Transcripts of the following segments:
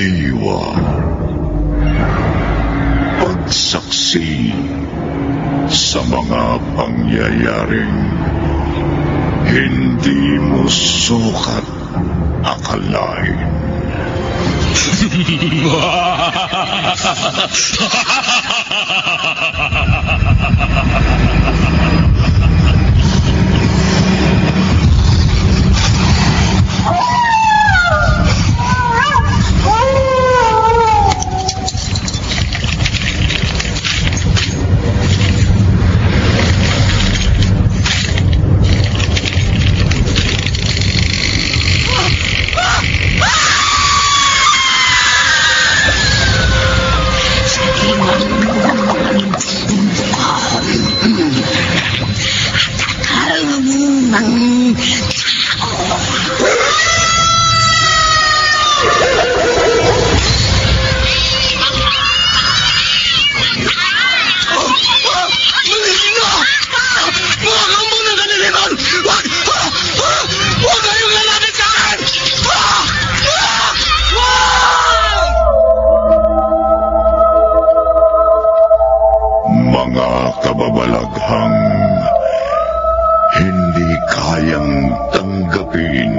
diwa, pagsaksi sa mga pangyayaring hindi mo sukat akalain. Mga kababalaghang hindi kayang tanggapin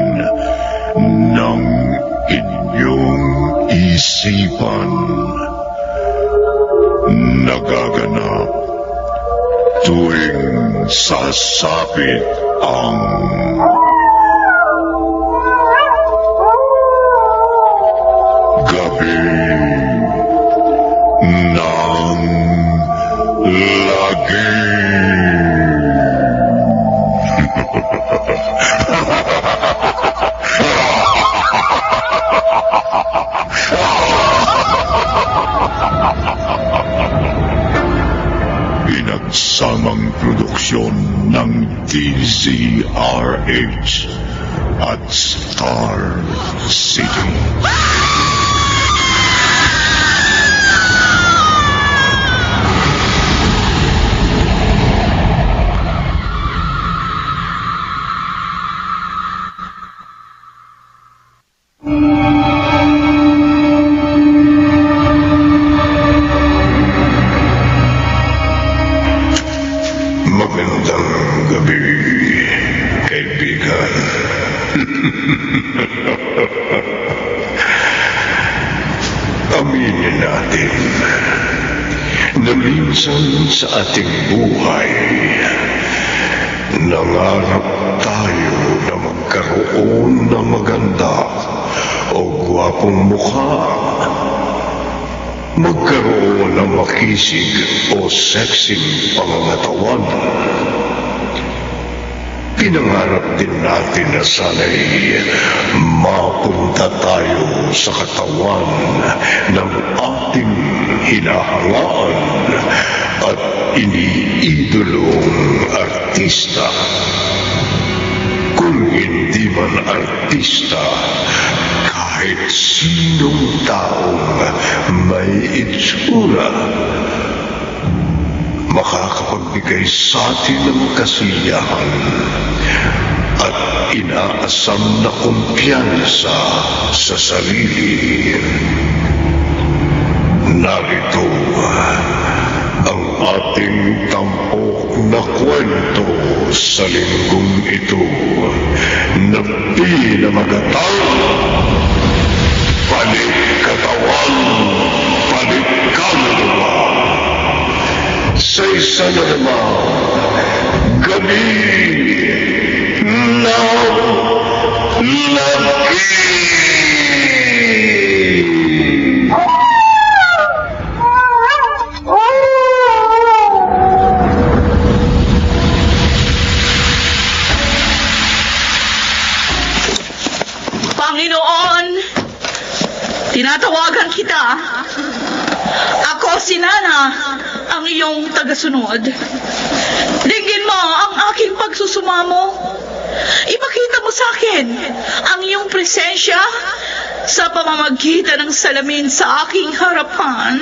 ng inyong isipan, nagaganap tuwing sasapit ang gabi ng lagi. Pinagsamang produksyon ng DZRH at Star City. Magandang gabi, kaibigan. Aminin natin na minsan sa ating buhay, nangarap tayo na magkaroon ng maganda o gwapong mukha, magkaroon ng makisig o sexy pangangatawan. Pinangarap din natin na sana'y mapunta tayo sa katawan ng ating hinahangaan at iniidolong artista. Kung hindi man artista, kahit sinong taong may itsura, makakapagbigay sa atin ng kasiyahan at inaasam na kumpiyansa sa sarili. Narito ang ating tampok na kwento sa linggong ito na pinamagatang Balik Katawan, Balik Kaluluwa. Sa isa na naman, gabi ng lagi. Panginoon, tinatawagan kita. Ako si Nana, ang iyong tagasunod. Dinggin mo ang aking pagsusumamo. Ipakita mo sa akin ang iyong presensya sa pamamagitan ng salamin sa aking harapan.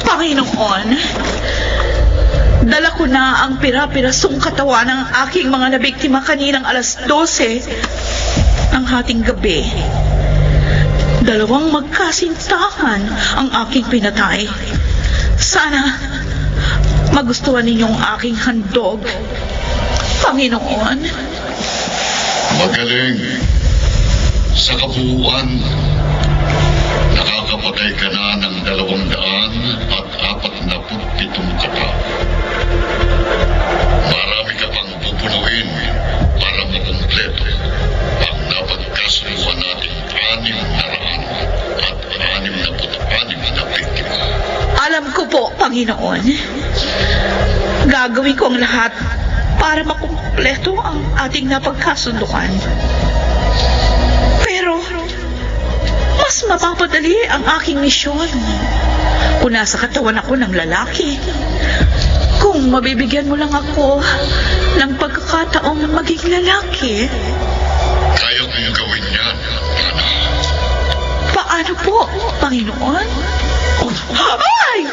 Panginoon, ko na ang pira-pirasong katawan ng aking mga nabiktima kaninang alas 12 ng hating gabi. 2 magkasintahan ang aking pinatay. Sana magustuhan ninyong aking handog, Panginoon. Magaling. Sa kabuuan, nakakapatay ka na ng 247 kata. Marami ka pang pupunuin para makumpleto ang napagkasunduan nating 666 na biktima. Alam ko po, Panginoon. Gagawin ko ang lahat para makumpleto ang ating napagkasunduan. Pero, mas mapapadali ang aking misyon kung nasa katawan ako ng lalaki. Kung mabibigyan mo lang ako ng pagkakataong maging lalaki. Kaya kong gawin yan, Ana. Paano po, Panginoon? Ay!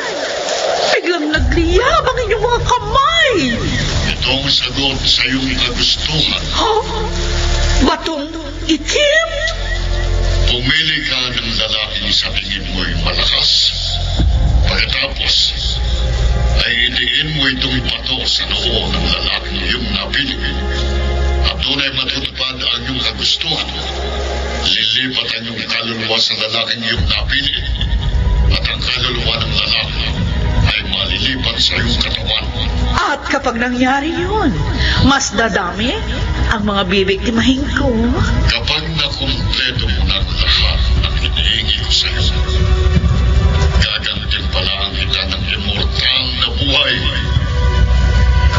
Biglang nagliyab ang inyong mga kamay! Ito ang sagot sa iyong kagustuhan. Batong itim? Pumili ka ng lalaking sa tingin mo'y malakas. Pagkatapos, ay idiin mo itong pato sa noo ng lalaking iyong napili. At doon ay matutupad ang iyong kagustuhan. Lilipat ang iyong kaluluwa sa lalaking iyong napili. At ang kaluluwa ng lalaki ay malilipat sa iyong katawan. At kapag nangyari yun, mas dadami ang mga bibiktimahin ko. Kapag nakumpleto mo ng lahat ng hinihingi ko sa iyo, gagantin pala ang kita ng immortal na buhay.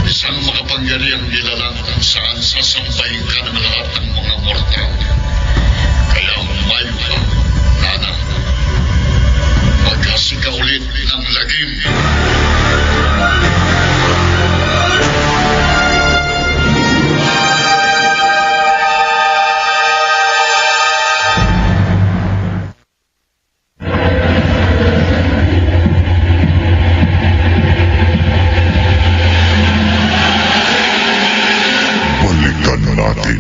Isang makapangyarihang nilalang kung saan sasampahin ka ng lahat ng mga mortal. Kaya humayo ka, Nana. Magkasika ulit ng lagim. Balikan natin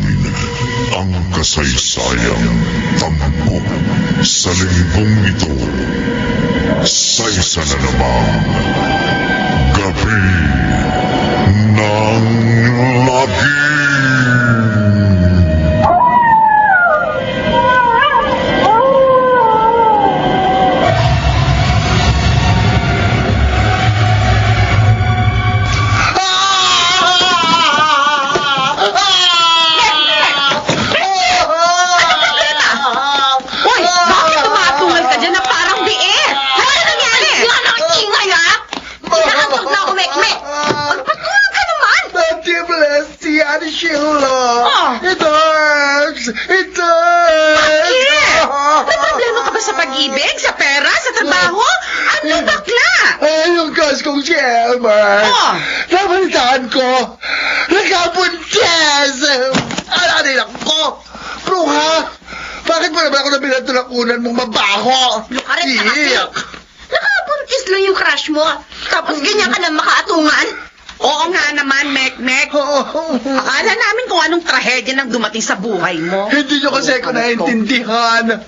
ang kasaysayang tampok sa linggong ito. Sa isa na namang gabi ng lagim. Si Elmer. Nabalitaan ko. Nagkabuntis. Alanin ako. Bruha. Bakit mo naman ako nabilang tulakunan mong mabaho? Lukaret na kasi. Nakabuntis lang yung crush mo. Tapos ganyan ka na makaatungan. Oo nga naman, Mek-Mek. Akala namin kung anong trahedya nang dumating sa buhay mo. Hindi nyo kasi ako naintindihan.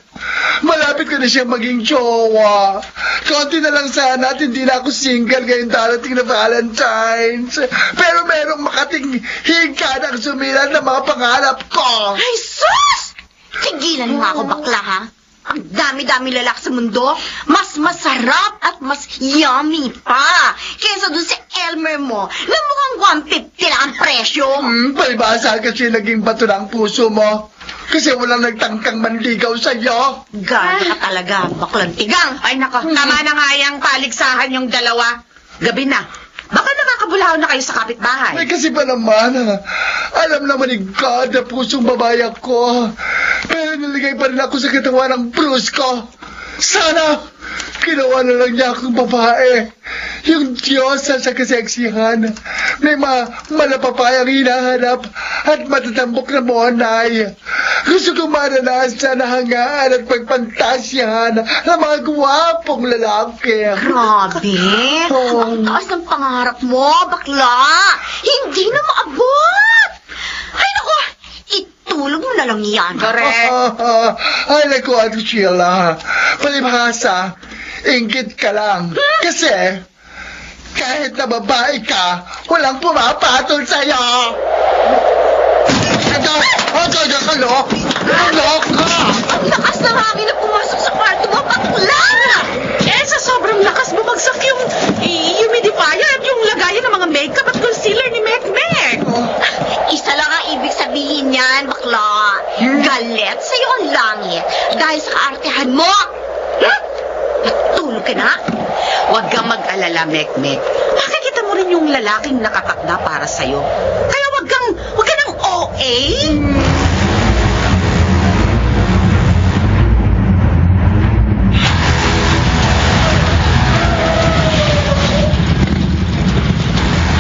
Malapit ko na siya maging jowa. Konti na lang sana at hindi na ako single ngayong darating na Valentine's. Pero merong makating hingka ng sumilan na mga pangarap ko. Ay, sus! Tigilan mo nga ako, bakla, ha? Ang dami-dami lalaki sa mundo, mas masarap at mas yummy pa kesa dun sa Elmer mo na mukhang 150 lang ang presyo. Palibasa kasi naging bato na ang puso mo. Kasi walang nagtangkang manligaw sa'yo. Gana ka talaga, baklang tigang. Ay nako, tama na nga yung paligsahan yung dalawa. Gabi na. Baka nakakabulaw na kayo sa kapitbahay. Ay, kasi pa naman, alam naman ni God na pusong babae ako. Pero niligay pa rin ako sa katawan ng Bruce ko. Sana, ginawa na lang niya akong babae. Yung Diyos sa kaseksihan. May malapapayang hinahanap at matatambok na monay. Gusto ko maranasan na hangaan at pagpantasyahan ng mga gwapong lalaki. Grabe! Ang taas ng pangarap mo, bakla! Hindi na maabot! Ay, naku! Itulog mo na lang yan. Correct. Ay, naku, Ate Sheila. Palibhasa, inggit ka lang. Kasi, kahit na babae ka, walang pumapatol sa'yo. Ano ka? Ang lakas ng hangin na pumasok sa kwarto mo, bakla! Eh, sa sobrang lakas bumagsak yung humidifier at yung lagayan ng mga makeup at concealer ni Mekmek. Isa lang ang ibig sabihin niyan, bakla. Galit sa'yo ang langit dahil sa kaartehan mo. Natulog ka na? Huwag kang mag-alala, Mekmek. Makikita mo rin yung lalaking nakatakda para sa'yo. Kaya huwag ka ng OA.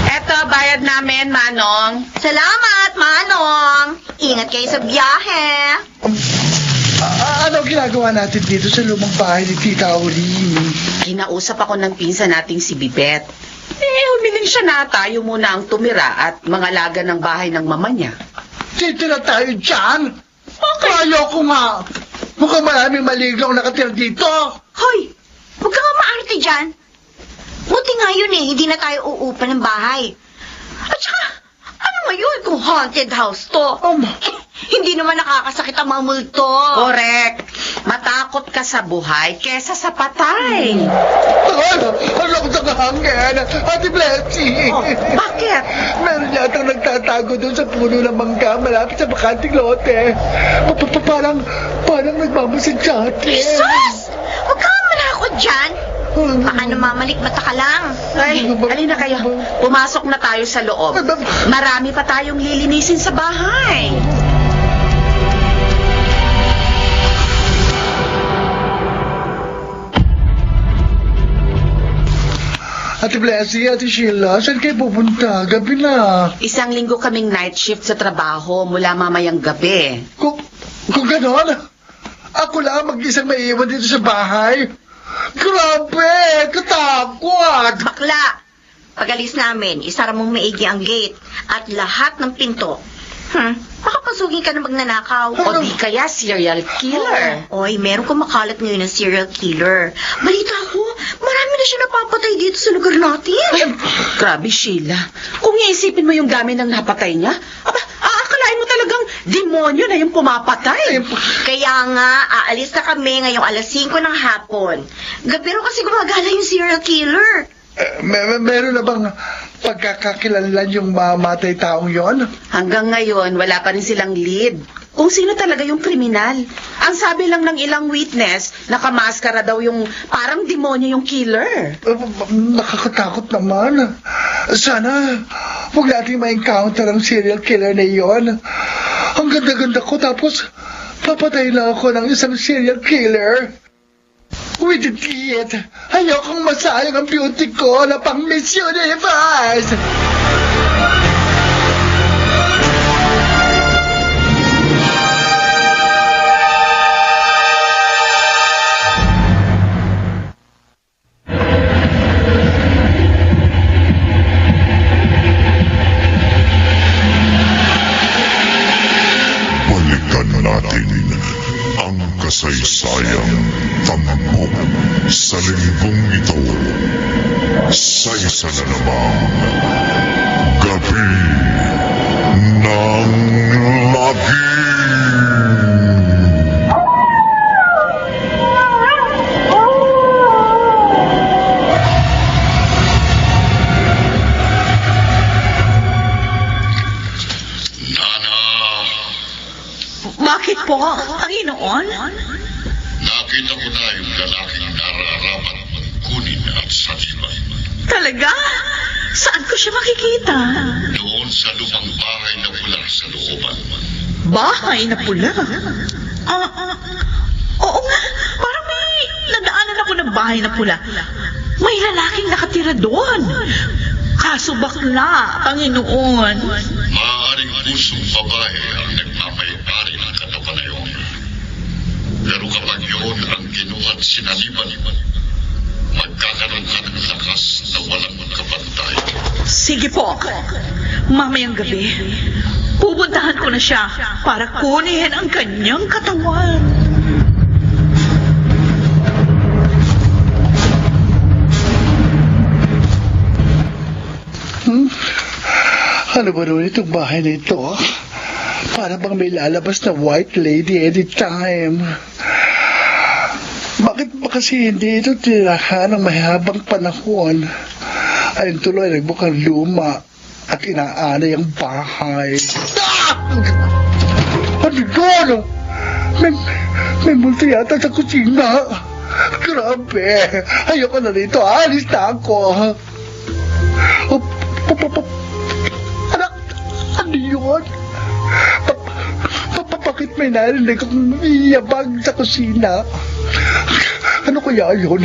Eto, bayad namin, Manong. Salamat, Manong. Ingat kayo sa biyahe. Ano ginagawa natin dito sa lumang bahay ni Tita Auline? Kinausap ako ng pinsan nating si Bibet. Humiling siya na tayo muna ang tumira at mangalaga ng bahay ng mama niya. Dito na tayo dyan? Ayoko nga. Mukhang maraming maliglang nakatira dito. Hoy, huwag ka nga maarte dyan. Buti nga yun eh, hindi na tayo uupa ng bahay. At saka, ano ngayon kung haunted house to? Hindi naman nakakasakit ang mga multo. Correct. Matakot ka sa buhay kesa sa patay. Ano ko sa kahangin? Ate Bletchy! Bakit? Meron yata nagtatago doon sa puno ng mangga malapit sa bakanting lote. Parang nagmamasid sa atin. Jesus! Huwag ka nga manakot dyan. Baka namamalik mata ka lang. Ay, alina kayo. Pumasok na tayo sa loob. Marami pa tayong lilinisin sa bahay. Ate Bletchy, Ate Sheila, saan kayo pupunta? Gabi na. Isang linggo kaming night shift sa trabaho mula mamayang gabi. Kung ganon, ako lang mag-isang maiiwan dito sa bahay. Grabe! Katakot! Bakla! Pag-alis namin, isara mong maigi ang gate at lahat ng pinto. Baka pasugin ka na magnanakaw. O di kaya serial killer. Oy, meron kumakalat ngayon ng serial killer. Balita ko, marami na siya napapatay dito sa lugar natin. Grabe, Sheila. Kung iisipin mo yung dami ng napatay niya, aakalain mo talagang demonyo na yung pumapatay. Kaya nga, aalis na kami ngayong alas 5 ng hapon. Gabi rin kasi gumagala yung serial killer. Meron na bang pagkakakilanlan yung mamatay taong yon? Hanggang ngayon, wala pa rin silang lead. Kung sino talaga yung kriminal. Ang sabi lang ng ilang witness, nakamaskara daw yung parang demonyo yung killer. Nakakatakot naman. Sana huwag natin ma-encounter ang serial killer na yon. Ang ganda-ganda ko tapos papatay na ako ng isang serial killer. With it, ayokong masayang ang beauty ko na pang Miss Universe. Balikan natin ang kasaysayang tampok sa linggong ito sa isa na namang gabi ng lagim. Nana, Bakit po, Panginoon? nakita ko na yung lalaking nararapat kunin at sakila. Talaga? Saan ko siya makikita? Doon sa lumang bahay na pula sa looban. Bahay na pula? Oo nga, parang may nadaanan ako ng bahay na pula. May lalaking nakatira doon. Kaso bakla, Panginoon. Maaaring pusong babae ang nagmamayari ng katawan na yun. Pero kapag yun ang kinuha at sinaliban, magkakaroon ka ng lakas na walang kapantay. Sige po. Mamayang gabi, pupuntahan ko na siya para kunin ang kanyang katawan. Ano ba rin itong bahay na ito? Para bang may lalabas na white lady anytime. Bakit ba kasi hindi ito tirahan ng mahabang panahon? Ayun tuloy, nagbukang luma at inaanay ang bahay. Ano doon? May multo yata sa kusina. Grabe. Ayoko na rito. Alis na ako. Ano yun? Bakit may narinig akong iyabag sa kusina? Ano kaya yun?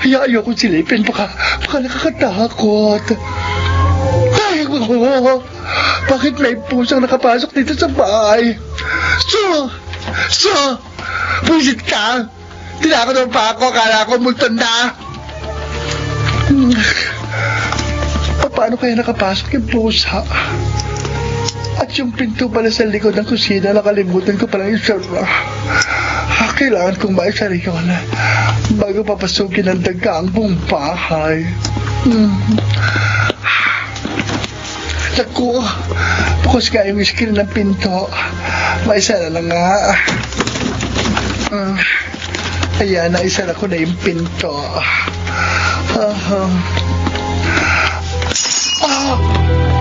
Ayoko silipin. Baka nakakatakot. Ay, bakit may pusang nakapasok dito sa bahay? Pusit ka? Tinakot mo pa ako. Akala ko multon na. Paano kaya nakapasok yung pusa? At yung pinto pala sa likod ng kusina, nakalimutan ko pala yung sarap. Kailangan kong maisari yun bago papasukin ang daga ang buong bahay. Naku, bukas nga yung screen ng pinto. Maisa na lang nga. Ayan, naisara ko na yung pinto.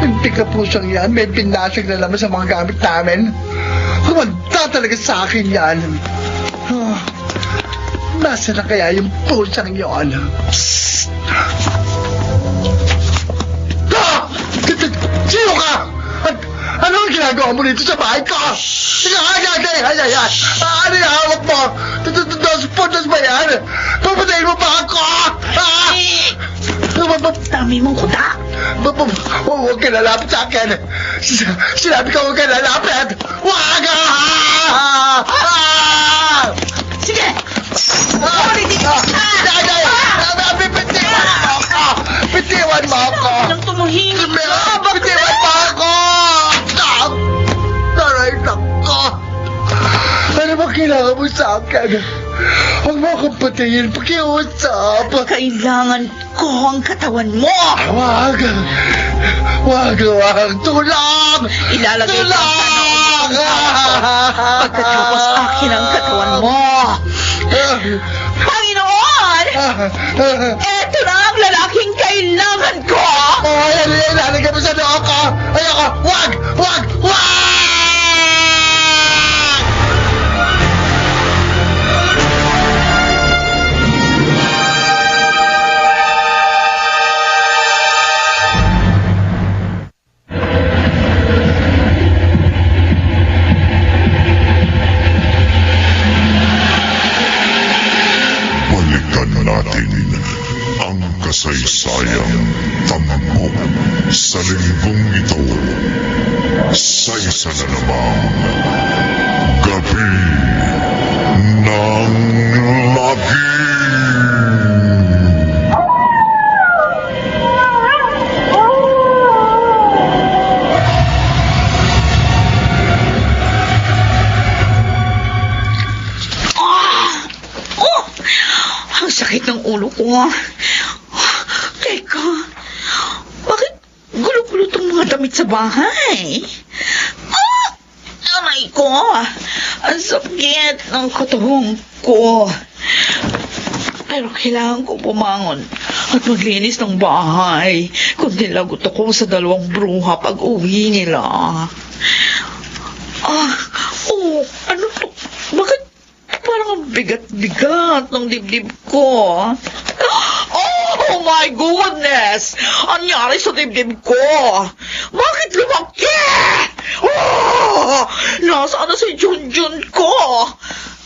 Hindi ka pusang yan. May pinasag na naman sa mga gamit namin. Kumanda talaga sa akin yan. Nasa na kaya yung pusang yon? Sino ka? Ano ang ginagawa mo dito sa bahay ko? Ano yung hawak mo? Dos puntos ba yan? Papatayin mo pa ako? Dami mong kuda. Huwag ka lalapit sa akin. Sinabi ko huwag ka lalapit. Huwag ka! Sige! Bitiwan mo ako! Nang tumahimik ka! Bitiwan mo ako! Taray nako! Ano ba kailangan mo sa akin? Huwag mo akong patayin, pakiusap! Kailangan ko ang katawan mo! Wag! Tulong! Ilalagay ko ang panood pagkatapos akin ang katawan mo! Panginoon! Eto na ang lalaking kailangan ko! Ilalagay mo sa noo ko! Ayoko! Wag! Kasaysayang tampok sa linggong ito sa isa na namang gabi ng lagi. Ang sakit ng ulo ko. Teka, bakit gulo-gulo itong mga damit sa bahay? Aray ko, ang sakit ng katawan ko. Pero kailangan ko pumangon at maglinis ng bahay. Kundi lagot ako sa 2 bruha pag uwi nila. Ano to? Bakit parang ang bigat-bigat ng dibdib ko? Oh my goodness! Anyari sa dibdib ko? Bakit lumaki? Nasaan na si Junjun ko?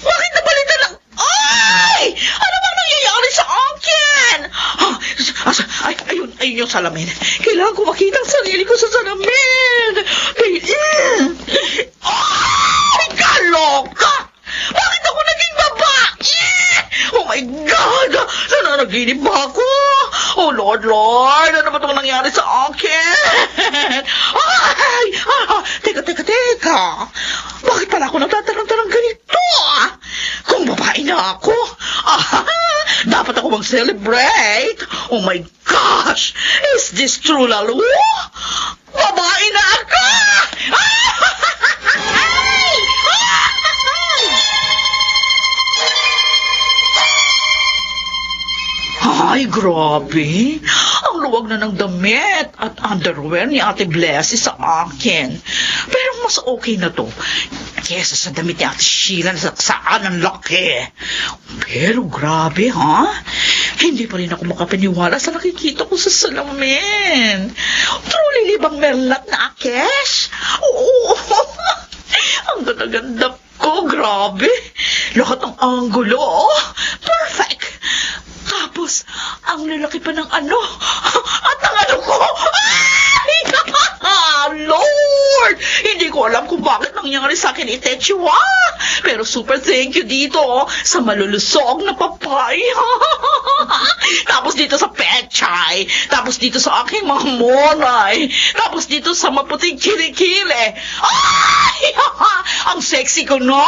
Bakit napalitan ng... Ay! Ano bang nangyayari sa akin? salamin! Ayun yung salamin. Kailangan ko makita ang sarili ko sa salamin. Ay, kaloka! Bakit ako naging babae? Oh my God! Nananaginip ba ako? Oh Lord, ano ba itong nangyari sa akin? Ay! Teka. Bakit pala ako nagtatarang-tarang ganito? Kung babae na ako, dapat ako mag-celebrate. Oh my gosh! Is this true, lalo? Babae na ako! Ay, grabe. Ang luwag na ng damit at underwear ni Ate Blessy sa akin. Pero mas okay na to kesa sa damit ni Ate Sheila na saan ang laki. Pero grabe, ha? Hindi pa rin ako makapaniwala sa nakikita ko sa salamin. Truly libang merlat na Akesh. Oo. Ang ganda-ganda ko, grabe. Lahat ng anggulo, perfect. Tapos, ang lalaki pa ng ano, at ang ano ko, ay! Lord! Hindi ko alam kung bakit nangyari sa akin itechua. Pero super thank you dito sa malulusog na papay. Tapos dito sa pechay. Tapos dito sa aking mga monay. Tapos dito sa maputing kilikili. Ay! Ang sexy ko na!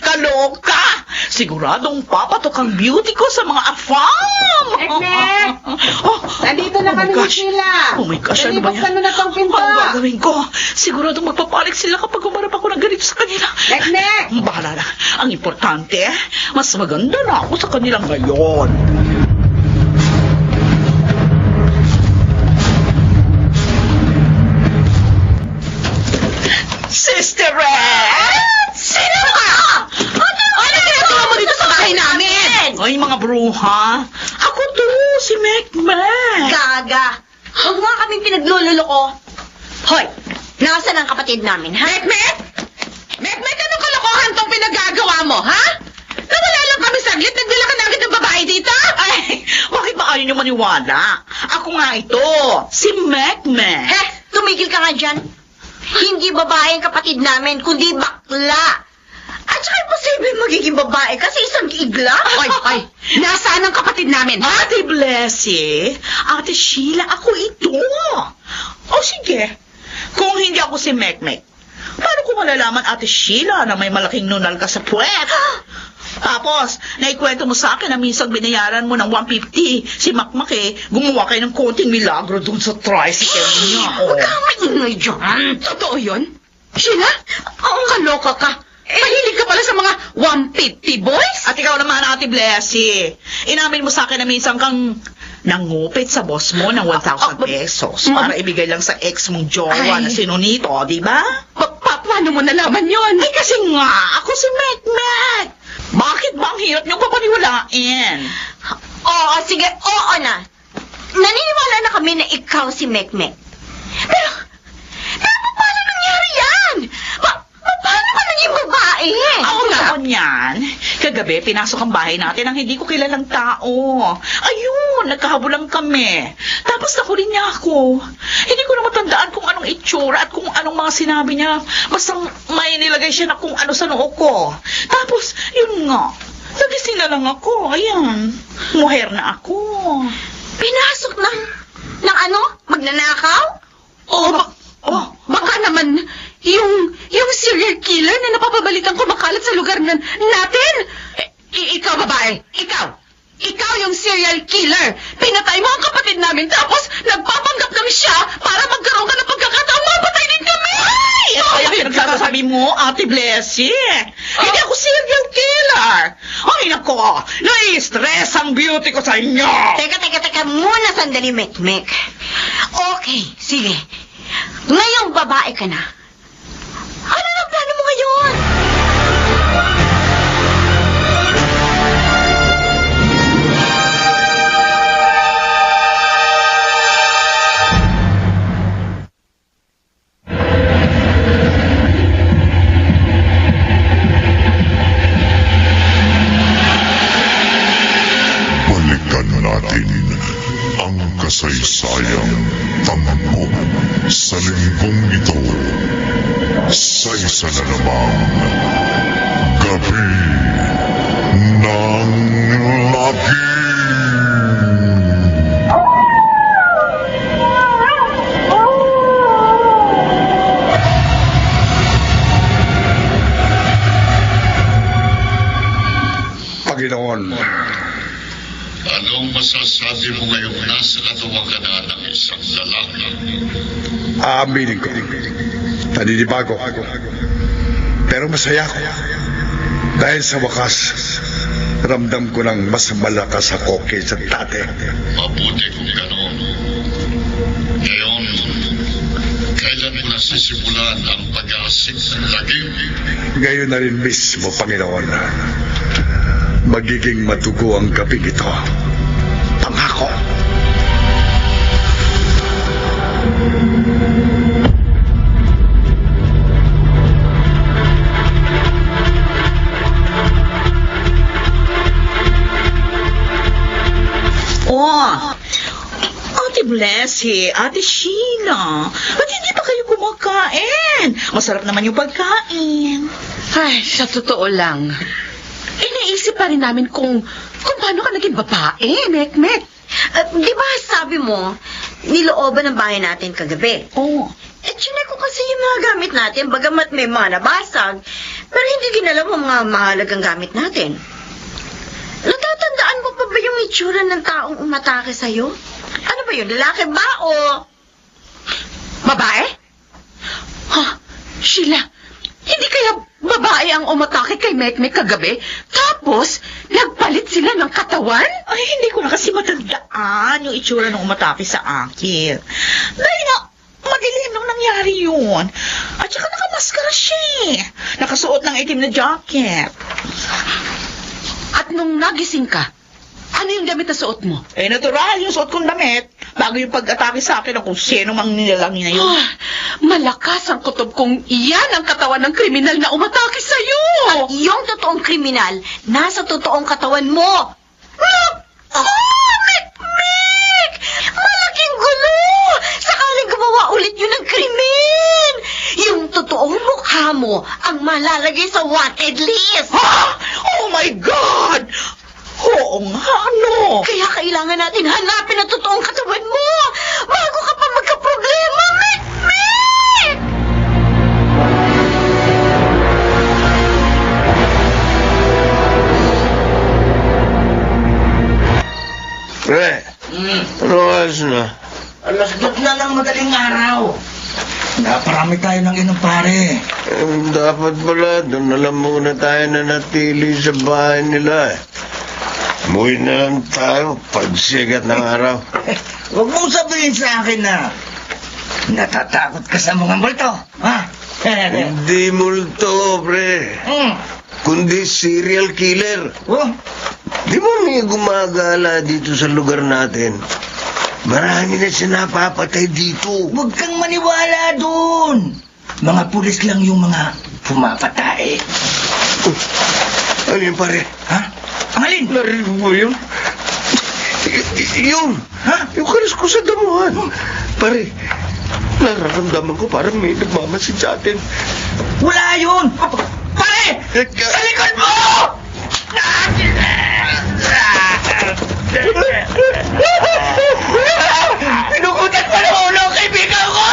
Kaloka! Siguradong papatok ang beauty ko sa mga afam! Ekmek! Nandito na kami ni Sheila. Oh my gosh, ano ba yan? Buksan mo na tong pinto. Ang gagawin ko? Siguradong magpapanik sila kapag umarap ako ng ganito sa kanila. Ekmek! Bahala na. Ang importante, mas maganda na ako sa kanila ngayon. Sister Red! Sino ka? Ano ginagawa mo dito sa bahay namin? Ay, mga bruha. Ako to, si Mekmek. Gaga! Huwag nga kaming pinaglululoko. Hoy! Nasaan ang kapatid namin, ha? Mekmek! Mekmek, anong kalokohan tong pinagagawa mo, ha? Nawala lang kami saglit, nagdala ka na agad ng babae dito? Ay, bakit ba ayaw niyo maniwala? Ako nga ito, si Mekmek. Heh, tumigil ka nga dyan. Hindi babae ang kapatid namin, kundi bakla. At saka imposible magiging babae kasi isang igla. Ay, nasaan ang kapatid namin, ha? Ate Blessy, Ate Sheila, ako ito. O sige, kung hindi ako si Mekmek, paano ko malalaman Ate Sheila na may malaking nunal ka sa puwet? Tapos, naikwento mo sa akin na minsang binayaran mo ng 150. Si Makmak gumawa kayo ng konting milagro dun sa tricycle niya. Huwag kang maingay dyan. Totoo yun? Sheila? Kaloka ka. Mahilig ka pala sa mga 150 boys? At ikaw naman, Ate Blessy, inamin mo sa akin na minsan kang nangupit sa boss mo ng 1,000 pesos para ibigay lang sa ex mong jowa na sinunito, di ba? Paano mo nalaman yun? Ay, kasi nga, ako si Mekmek. Bakit ba ang hirap niyong papaniwalain? Oo, sige, oo na. Naniniwala na kami na ikaw si Mekmek. Pero paano nangyari yan? Paano ka naging babae? Ako naman yan. Kagabi, pinasok ang bahay natin ang hindi ko kilalang tao. Ayun, nagkahabulan kami. Tapos nahuli niya ako. Hindi ko na matandaan kung anong itsura at kung anong mga sinabi niya. Basta may nilagay siya na kung ano sa noo ko. Tapos, yun nga. Nagising na lang ako. Ayan. Muher na ako. Pinasok ng ano? Magnanakaw? Baka naman yung serial killer na napapabalitan kumakalat sa lugar natin. Ikaw, babae. Ikaw yung serial killer. Pinatay mo ang kapatid namin tapos nagpapanggap kami siya para magkaroon ka ng pagkakataong mapatay din kami. Ay, kaya pinagsasabi mo, Ate Blessy. Hindi ako serial killer. Ay, nako. Nai-stress ang beauty ko sa inyo. Teka muna sandali, Mekmek. Okay, sige. Ngayong babae ka na. Ano ang plano mo ngayon? Balikan natin Sa linggong ito, sa isa na namang gabi ng lagi. Panginoon, Anong masasabi mo ngayong nasa katawan ka na ng isang lalaki? aaminin ko. Naninibago. Pero masaya ako. Dahil sa wakas, ramdam ko ng mas malakas ako kaysa dati. Mabuti kung gano'n. Ngayon, kailan mo nasisimulan ang pag-aasik ng lagim? Ngayon na rin mismo, Panginoon. Magiging matugo ang gabing ito. Pangako. Oh, Ate Blessy, Ate Sheila, ba't hindi pa kayo kumakain? Masarap naman yung pagkain. Ay, sa totoo lang. Iniisip pa rin namin kung paano ka naging babae, Mek-Mek. Di ba sabi mo, nilooban ang bahay natin kagabi? Oh, Chinek ko kasi yung mga gamit natin, bagamat may mga nabasag, pero hindi ginalaw ang mga mahalagang gamit natin. Natatandaan mo pa ba yung itsura ng taong umatake sa'yo? Ano ba yun, lalaki ba o... Babae? Ha? Sheila, hindi kaya babae ang umatake kay Mek-Mek kagabi? Tapos, nagpalit sila ng katawan? ay hindi ko na kasi matandaan yung itsura ng umatake sa akin. Dahil nga, madilim nung nangyari yun. At saka nakamaskara siya eh. Nakasuot ng itim na jacket. At nung nagising ka, ano yung damit na suot mo? Eh, natural yung suot kong damit. Bago yung pag-atake sa akin ng kung sino mang nilalangin na yun. Ah, malakas ang kutob kung iyan ang katawan ng kriminal na umatake sa'yo. Yung totoong kriminal, nasa totoong katawan mo. Mek-Mek! Malaking gulo! Sakaling gumawa ulit yun ng krimen! Yung totoong mukha mo ang malalagay sa wanted list! Oh my God! Oo nga, ano? Kaya kailangan natin hanapin ang totoong katawan mo bago ka pa magka-problema, Mek-Mek! Pre, ano oras na? Alas 2 na ng madaling araw. Naparami tayo ng inom pare. Dapat pala, doon na lang muna tayo na natili sa bahay nila. Umuwi na lang tayo pagsigat ng araw. Huwag mong sabihin sa akin na natatakot ka sa mga multo. Ha? Hindi multo, pre. Kundi serial killer. Oh, Di mo may gumagala dito sa lugar natin? Marami na siya napapatay dito. huwag kang maniwala dun. Mga pulis lang yung mga pumapatay. Ano yun, pare? Ha? Ang alin? Narinig mo yun? Yun! Ha? Yung karas ko sa damuhan. Pare, nararamdaman ko parang may nagmamasid sa atin. Wala yun! Pare! Sa likod mo! Pinukutan pa ng ulo ang kaibigan ko!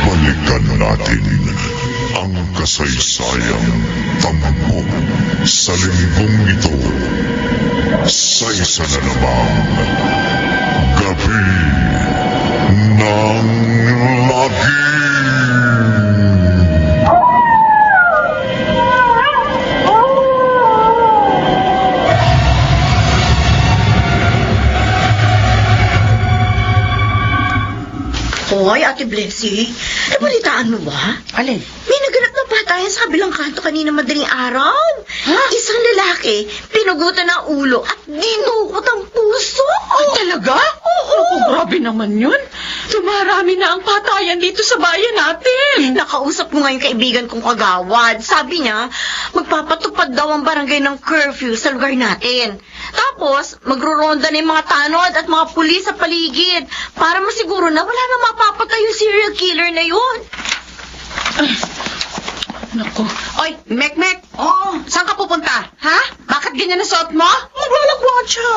Balikan natin ang kasaysayang tampok sa linggong ito sa isa na namang gabi ng lagi. Hoy, Ate Blessy, nabalitaan mo ba? Alin? May naganap na bata tayo sa kabilang kanto kanina madaling araw. Isang lalaki, pinugutan ng ulo at dinukot ang puso. Talaga? Oo. Naku, grabe naman yun. Dumarami na ang patayan dito sa bayan natin. Nakausap ko nga yung kaibigan kong kagawad. Sabi niya, magpapatupad daw ang barangay ng curfew sa lugar natin. Tapos, magruronda na yung mga tanod at mga pulis sa paligid para masiguro na wala na mapapatay yung serial killer na yun. Naku. Oy, Mek-Mek. Oh, Saan ka pupunta? Ha? Bakit ganyan ang suot mo? maglalagwan siya.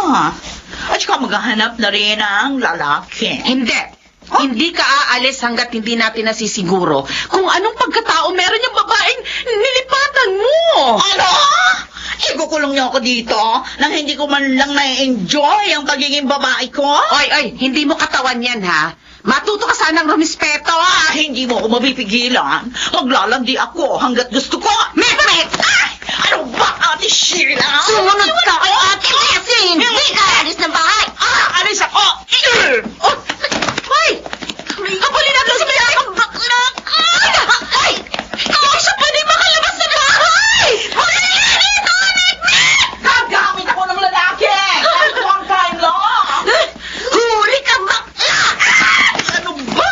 At saka maghahanap na rin ang lalaki. Hindi. Hindi ka aalis hanggat hindi natin nasisiguro kung anong pagkatao meron yung babaeng nilipatan mo. Ano? Igukulong niyo ako dito nang hindi ko man lang na-enjoy ang pagiging babae ko? Oy, hindi mo katawan yan, ha? Matuto ka sanang rumispeto, ha? Hindi mo ako mapipigilan. Maglalandi ako hanggat gusto ko. Mek! Ay! Ano ba, Ate Sheila? Sumunod ka kay Ate Bessie! Hindi ka alis ng bahay! Alis ako! Oh, hoy! Kapalin natin si Mary! Ang bakla ka! Ay! Hindi siya pwede makalabas sa bahay! Gagamit ako ng lalaki! One time lang! Huli ka, bakla! Ano ba?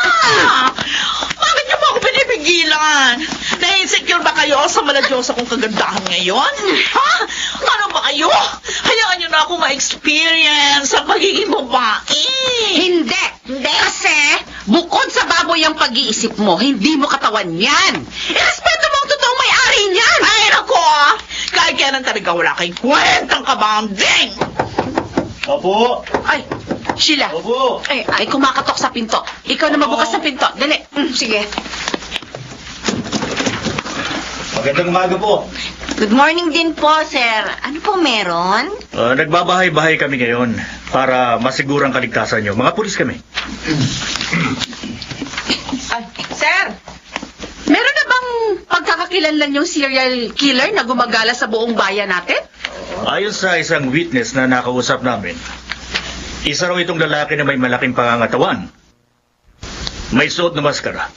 Bakit niyo mo ako pinipigilan? Na-insecure ba kayo sa maladyosa kong kagandahan ngayon? Ha? Ano ba kayo? Hayaan niyo na ako ma-experience ang pagiging babae. Hindi! Kasi, bukod sa baboy ang pag-iisip mo, hindi mo katawan yan. Irespeto mo ang totoong may-ari niyan! Ay, nako! Kahit kailan talaga wala kayong kwentang kabanding! Opo. Ay, Sheila. Opo. Ay, kumakatok sa pinto. Ikaw na magbukas ng pinto. Dali. Sige. Magandang umaga po. Good morning din po, sir. Ano po meron? Nagbabahay-bahay kami ngayon para masiguro ang kaligtasan nyo. Mga pulis kami. Ay, sir. Meron na bang pagkakakilanlan yung serial killer na gumagala sa buong bayan natin? Ayon sa isang witness na nakausap namin, isa raw itong lalaki na may malaking pangangatawan. May suot na maskara.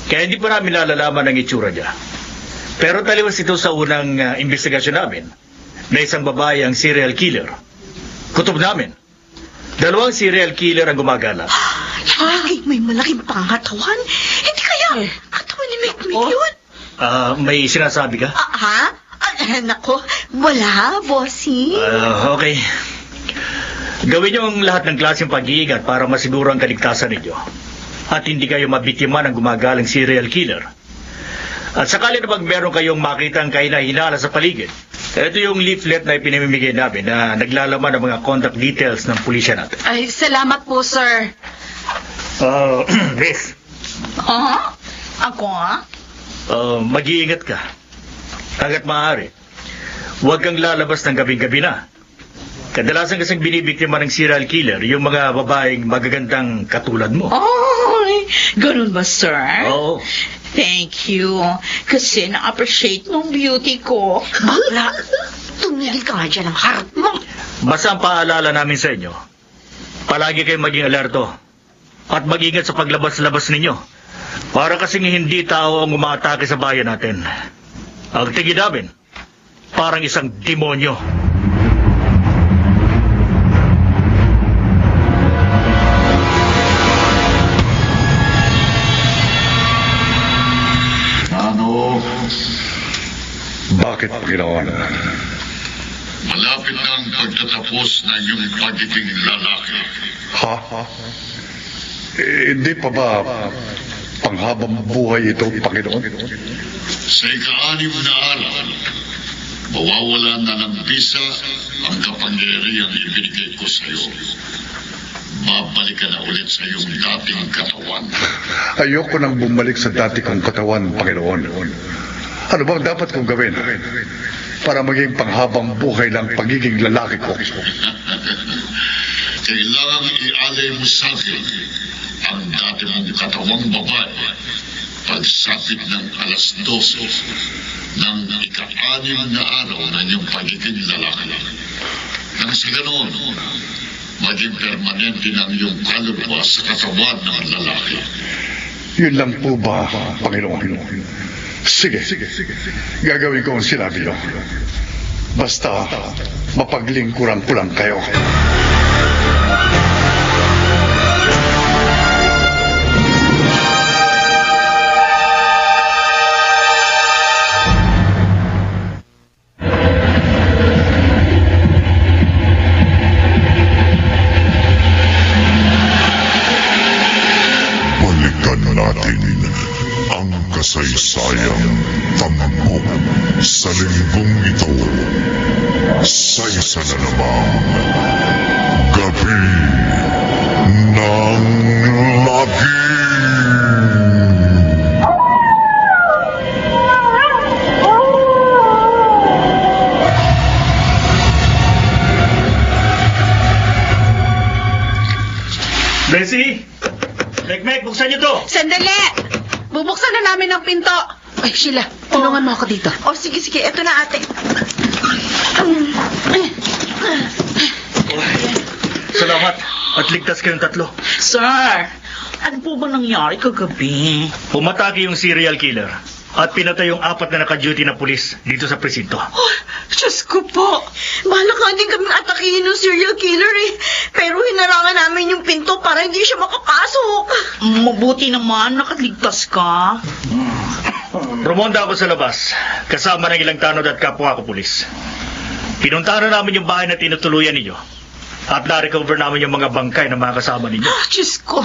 Kaya hindi pa namin nalalaman ang itsura niya. Pero taliwas ito sa unang investigasyon namin na isang babae ang serial killer. Kutob namin. 2 serial killer ang gumagala. Lalaki may malaking pangatawan? Hindi kaya katawan ni Mek-Mek yun? May sinasabi ka? Ha? Nako, wala, bossy. Okay. Gawin niyo ang lahat ng klaseng pag-iingat para masiguro ang kaligtasan ninyo. At hindi kayo mabiktima ng gumagalang serial killer. At sakali na pag meron kayong makitang kahinahinala sa paligid, ito yung leaflet na ipinamimigay namin na naglalaman ng mga contact details ng pulisya natin. Ay, salamat po, sir. Miss, Ako, ha? mag-iingat ka. Hanggat maaari, huwag kang lalabas ng gabing-gabi na. Kadalasan kasing binibiktima ng serial killer yung mga babaeng magagandang katulad mo. Ay, ganun ba, sir? Oo. Thank you. Kasi na-appreciate mong beauty ko. Bakla, tumigil ka nga dyan ang harap mo. Basta ang paalala namin sa inyo, palagi kayong maging alerto at mag-ingat sa paglabas-labas ninyo. Para kasing hindi tao ang umaatake sa bayan natin. Ang tingin namin, parang isang demonyo. Ano? Bakit, Panginoon? Malapit na ang pagtatapos ng iyong pagiging lalaki. Ha? Hindi pa ba panghabang buhay ito, Panginoon? Sa ika-6 na araw, mawawala na ng bisa ang kapangyarihang ibinigay ko sa iyo. Babalik ka na ulit sa iyong dating katawan. Ayoko nang bumalik sa dati kong katawan, Panginoon. Ano bang dapat kong gawin para maging panghabang buhay ng pagiging lalaki ko? Kailangan ialay mo sa akin ang dati mong katawang babae pagsapit ng alas 12 ng ika-6 na araw ng iyong pagiging lalaki. Nang sa ganoon, maging permanente ng iyong kaluluwa sa katawan ng lalaki. Yun lang po ba, Panginoon? Sige. Gagawin ko ang sinabi niyo. Basta, mapaglingkuran ko lang kayo. Balikan natin ang kasaysayang tampok sa linggong ito sa isa na namang gabi ng lagi. Bessie! Mek, buksan niyo to! Sandali! Bubuksan na namin ang pinto. Ay, Sheila, tulungan mo ako dito. O, sige. Eto na, ate. Salamat. At ligtas kayong tatlo. Sir, ano po ba nangyari kagabi? Pumatake yung serial killer at pinatay yung 4 na naka-duty na pulis dito sa presinto. Oh, Diyos ko po. Bahala ka din kaming atakihin ng serial killer eh. Pero hinarangan namin yung pinto para hindi siya makapasok. Mabuti naman, nakaligtas ka. Rumonda ako sa labas, kasama ng ilang tanod at kapwa ko pulis. Pinuntahan na namin yung bahay na tinutuluyan ninyo. At na-recover namin yung mga bangkay ng mga kasama ninyo. Oh, Diyos ko.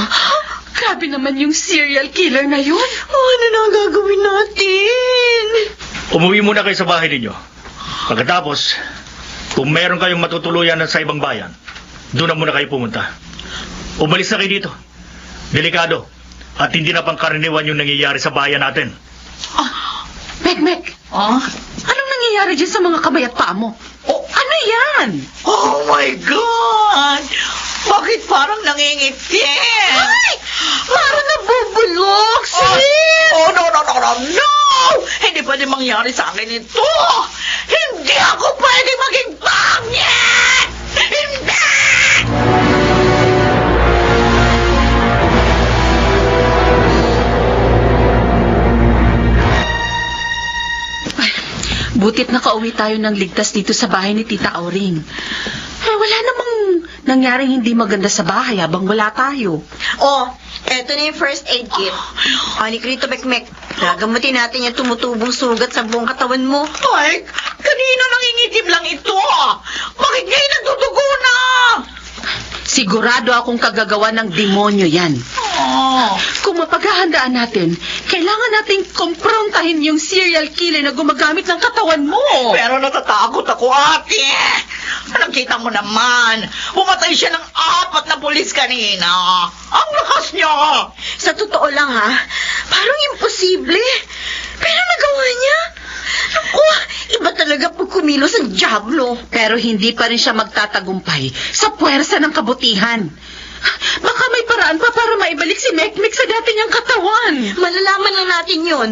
Grabe naman yung serial killer na yun. Ano na ang gagawin natin? Umuwi muna kayo sa bahay ninyo. Pagkatapos, kung meron kayong matutuluyan sa ibang bayan, doon na muna kayo pumunta. Umalis na kayo dito. Delikado. At hindi na pangkaraniwan yung nangyayari sa bayan natin. Mek. Ah? Anong nangyayari dyan sa mga kamay at paa mo? Oh, ano yan? Oh my God! Bakit parang nangingitim? Ay! Parang nabubulok, sis! Oh, no! Hindi pwede mangyari sa akin ito! Hindi ako pwede maging pangit! Hindi! Butit nakauwi tayo ng ligtas dito sa bahay ni Tita Auring. Wala namang nangyaring hindi maganda sa bahay habang wala tayo. Oh, eto na yung first aid kit. Anik rito, Mek. Gagamutin natin yung tumutubong sugat sa buong katawan mo. Mike, kanina nangingitim lang ito! Bakit ngayon nagdudugo na? Sigurado akong kagagawa ng demonyo yan. Oh. Kung mapaghahandaan natin, kailangan nating kumprontahin yung serial killer na gumagamit ng katawan mo. Pero natatakot ako, ate. Nakita mo naman, pumatay siya ng 4 na pulis kanina. Ang lakas niya. Sa totoo lang, ha? Parang imposible. Pero nagawa niya. Naku, iba talaga pag kumilos ang diablo. Pero hindi pa rin siya magtatagumpay sa puwersa ng kabutihan. Baka may paraan pa para maibalik si Mek sa dati niyang katawan. Malalaman lang natin yon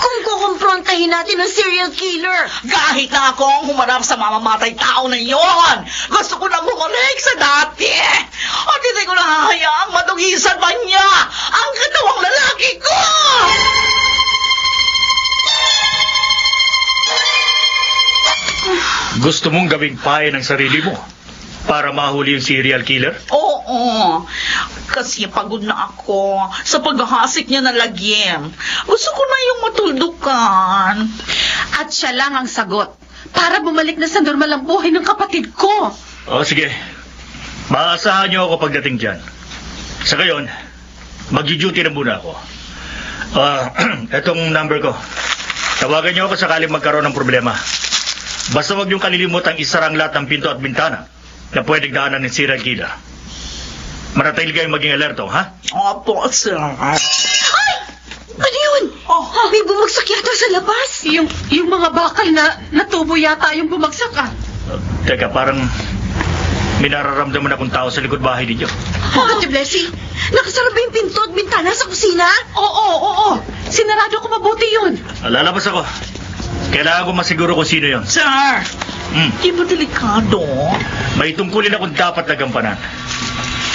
kung kukumprontahin natin ang serial killer. Kahit na ako ang humarap sa mamamatay tao na yon, gusto ko na bumalik sa dati. At hindi ko na hahayaang madugisan pa niya ang katawang lalaki ko. Gusto mong gawing pae ng sarili mo para mahuli yung serial killer? Oo, kasi pagod na ako sa paghahasik niya ng lagim. Gusto ko na yung matuldukan. At siya lang ang sagot para bumalik na sa normal ang buhay ng kapatid ko. O sige, maasahan niyo ako pagdating dyan. Sa gayon, mag-duty na muna ako. Etong number ko. Tawagan niyo ako sakaling magkaroon ng problema. Basta huwag niyong kalilimutang isarang lahat ng pinto at bintana na pwedeng daanan ng serial killer. Manatili kayong maging alerto, ha? Opo, sir. Ay! Ano yun? Oh. May bumagsak yata sa labas. Yung mga bakal na natubo yata yung bumagsak ah. Teka, parang may nararamdaman akong tao sa likod bahay ninyo. Ate Blessy, nakasara ba yung pinto at bintana sa kusina? Oo. Sinarado ko mabuti yun. Lalabas ako. Kailangan ko masiguro kung sino yon. Sir, di ba delikado? May tungkulin akong dapat na gampanan.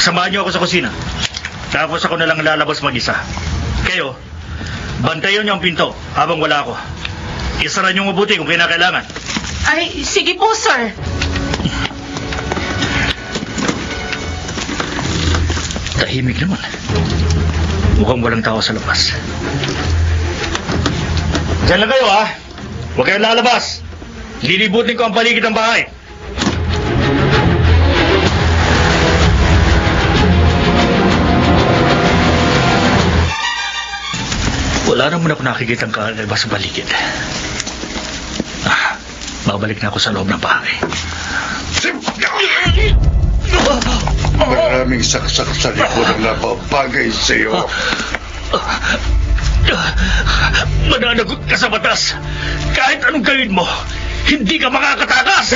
Samahan niyo ako sa kusina. Tapos ako na lang lalabas mag-isa. Kayo, Bantayan niyo ang pinto habang wala ako. Isara niyo mabuti kung kinakailangan. Ay, sige po, sir. Tahimik naman. Mukhang walang tao sa labas. Diyan lang kayo, ha? Huwag kayong lalabas. Lilibutin ko ang paligid ng bahay. Wala naman ako nakikitang kakaiba sa paligid. Babalik na ako sa loob ng bahay. Maraming saksak sa likod ang napapagay sa'yo. Mananagot ka sa batas. Kahit anong gawin mo, hindi ka makakatakas.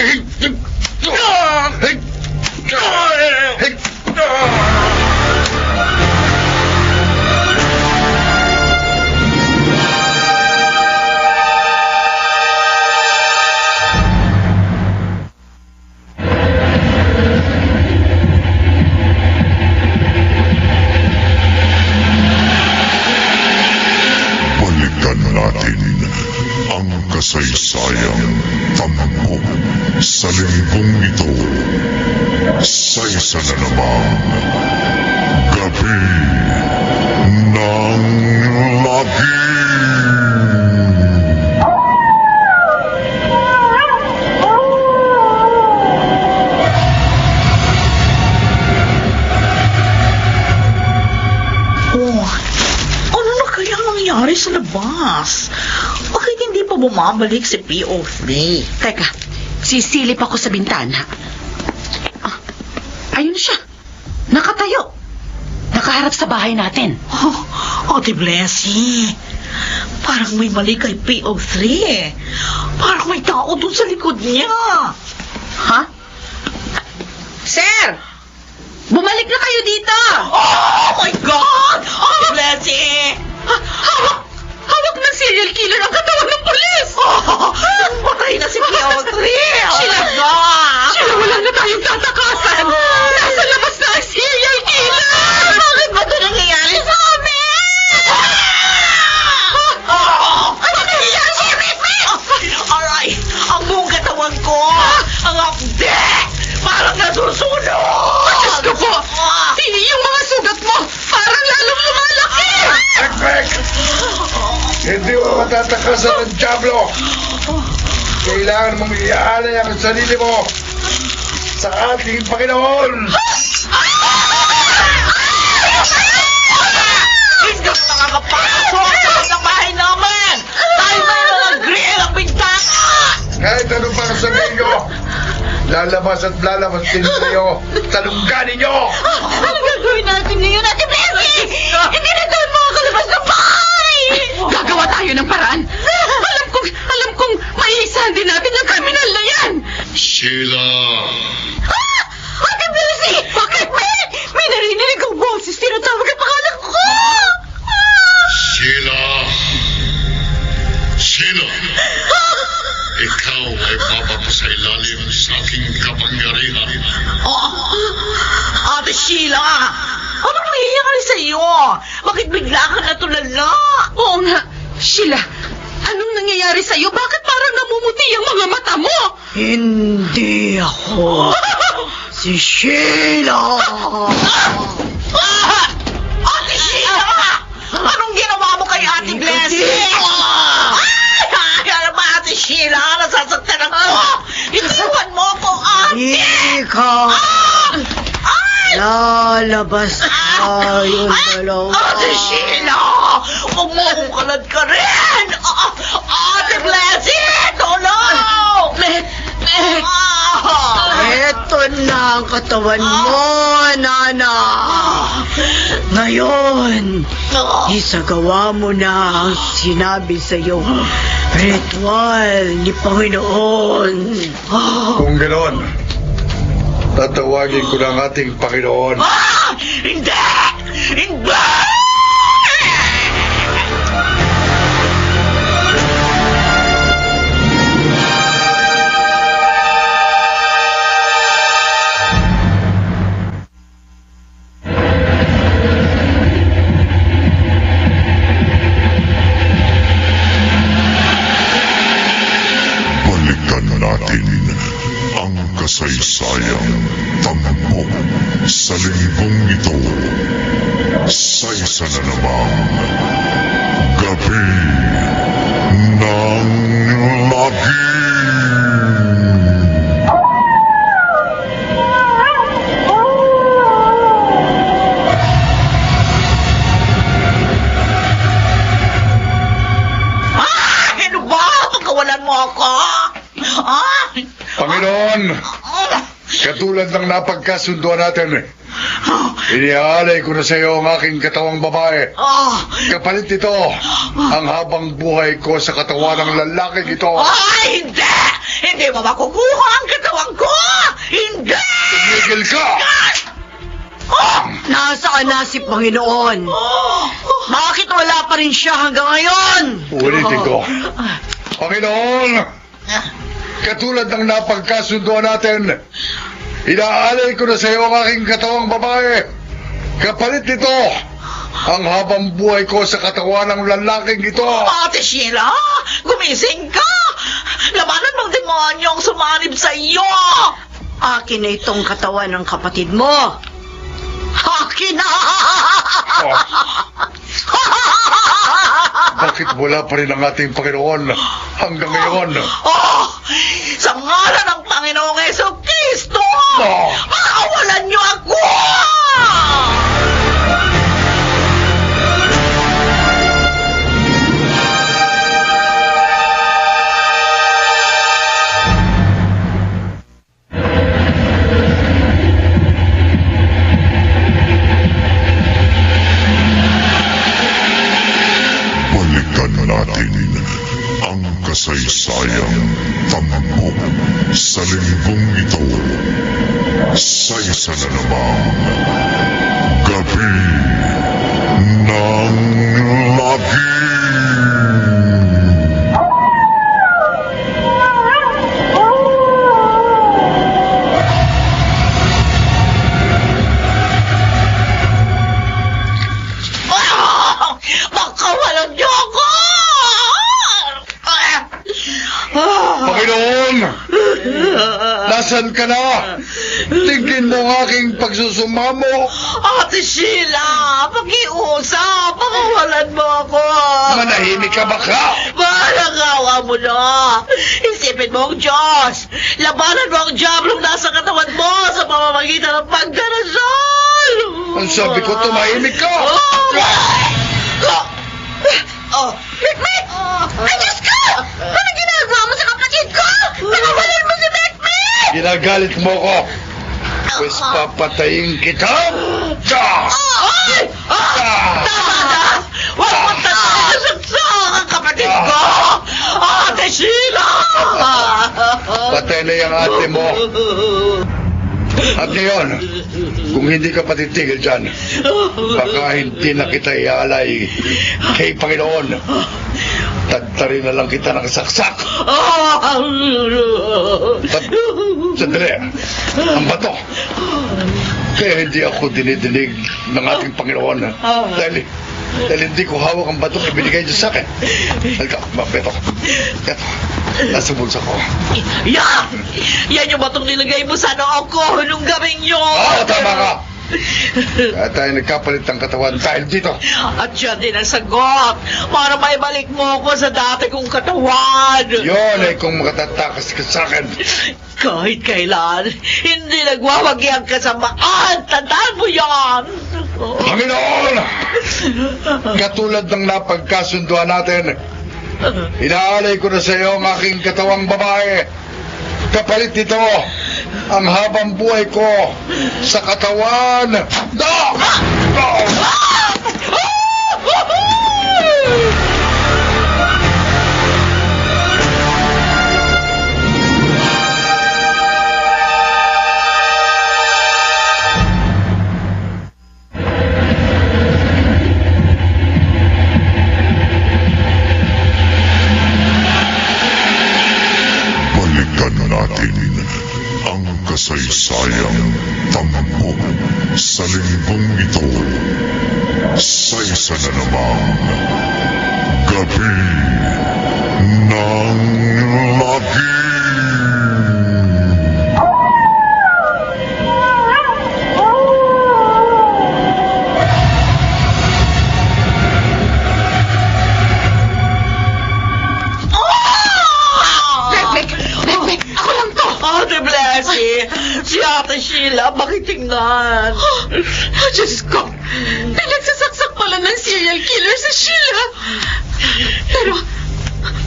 Balikan natin ang kasaysayang tampok sa linggong ito sa isa na namang gabi ng lagi. Ano na kaya nangyari sa labas? Bakit hindi pa bumabalik si PO3? Teka, sisilip ako sa bintana. Ah, ayun siya. Nakatayo. Nakaharap sa bahay natin. Ate Blessy, parang may mali kay PO3. Parang may tao dun sa likod niya. Ha? Sir! Bumalik na kayo dito! Oh my God! Ate Blessy! Hawak ng serial killer ang katawan ng pulis! Patay na si PO3! Sheila! Sheila, wala na tayong tatakasan! Nasa labas na ang serial killer! Bakit ba ito nangyayari sa amin? Ano nangyayari sa amin? Aray! Ang buong katawan ko! Ang apde! Parang nasusunog! Diyos ko po! Yung mga sugat mo, parang lalong lumalaki! Ekmek! Hindi mo matatakasan ng Diablo! Kailangan mong iaalay ang sarili mo sa ating Panginoon! Hindi ka nakakapasok sa loob ng bahay namin! Dahil may mga grill ang bintana! Kahit ano pang sabihin nyo, lalabas at lalabas din kayo. Talungganin nyo! Ano gagawin natin ngayon, Ate Blessy? Hindi na tayo makakalabas ng bahay! Gagawa tayo ng paraan! Alam kong maiisahan din natin ang kriminal na yan! Sheila! Ate Blessy! Bakit? May narinig ang boses. Tinatawag ang pangalan ko! Sheila! Sheila! Ikaw ay papapasailalim sa aking kapangyarihan. Ate Sheila! Anong nangyayari sa iyo? Bakit bigla ka natulala? Oo nga, Sheila, anong nangyayari sa'yo? Bakit parang namumuti ang mga mata mo? Hindi ako si Sheila! Ate Sheila! Anong ginawa mo kay Ate Blessy? Ay, ano ba, Ate Sheila? Nasasaktan ako! Ituwan mo ko, Ate! Ika! Lalabas tayong dalawa. Ate Sheila! Huwag mo akong kalad ka rin! Ate Blessy! Tulong! Eto na ang katawan mo, Nana. Ngayon, isagawa mo na ang sinabi sa'yo. Ritual ni Panginoon. Kung gano'n, tatawagin ko ng ating Panginoon. Hindi! Hindi! kasaysayang tampok sa linggong ito sa isa na namang gabi ng lagi. Ano ba? Pagkawalan mo ako? Panginoon, katulad ng napagkasunduan natin, iniaalay ko na sa iyo ang aking katawang babae. Kapalit nito, ang habang buhay ko sa katawan ng lalaking ito. Hindi! Hindi mo makukuha ang katawan ko! Hindi! Tumigil ka! Nasaan na si Panginoon? Bakit wala pa rin siya hanggang ngayon? Ulitin ko. Panginoon, katulad ng napagkasunduan natin, inaalay ko na sa iyo ang aking katawang babae. Kapalit nito, ang habang buhay ko sa katawan ng lalaking ito. Ate Sheila, gumising ka! Labanan mong demonyong sumanib sa iyo! Akin na itong katawan ng kapatid mo. Akin na! Bakit wala pa rin ang ating Panginoon hanggang ngayon? Sa ngalan ng Panginoong Jesucristo! Pakawalan niyo ako! Balikan natin ang kasaysayang tampok sa linggong ito sa isa na namang gabi ng lagi. Pakawalan niyo ako! Panginoon! Nasaan ka na? Tingin mo ang aking pagsusumamo. Ate Sheila, pakiusap, pakawalan mo ako. Manahimik ka baka? Malagawa mo na. Isipin mo ang Diyos. Labanan mo ang diablong nasa katawan mo sa pamamagitan ng pagdarasal. Ang sabi ko, tumahimik ka. Mikmik! Ay, Diyos ko! Ano ginagawa mo sa kapatid ko? Nakawalan mo si Mikmik! Ginagalit mo ko. Pues papatayin kita. Tama na! Huwag mo tatapasaksak ang kapatid ko! Ate Sheila! Patay na yung ate mo. At ngayon, kung hindi ka patitigil dyan, baka hindi na kita iaalay kay Panginoon. Tagtarin na lang kita ng saksak. Sandali, ang bato. Kaya hindi ako dinidinig ng ating Panginoon. Dahil hindi ko hawak ang batong ibinigay niya sa akin. Halika, Beto. Eto, nasa bulsa ko. Yan yung batong nilagay mo sa noo ko nung gabing yun. Tama ka. Kaya tayo nagkapalit ng katawan dahil dito. At yan din ang sagot para maibalik mo ako sa dati kong katawan. Yun ay kung makatatakas ka sa akin. Kahit kailan, hindi nagwawagi ang kasamaan. Tandaan mo yan. Panginoon! Katulad ng napagkasunduan natin, inaalay ko na sa iyo ang aking katawang babae. Kapalit nito, ang habang buhay ko sa katawan. Balikan natin ang kasaysayang tampok sa linggong ito sa isa na namang gabi ng lagi. Blessy. Si Ate Sheila, makitingnan. Diyos ko! Pinagsasaksak pala ng serial killer si Sheila! Pero,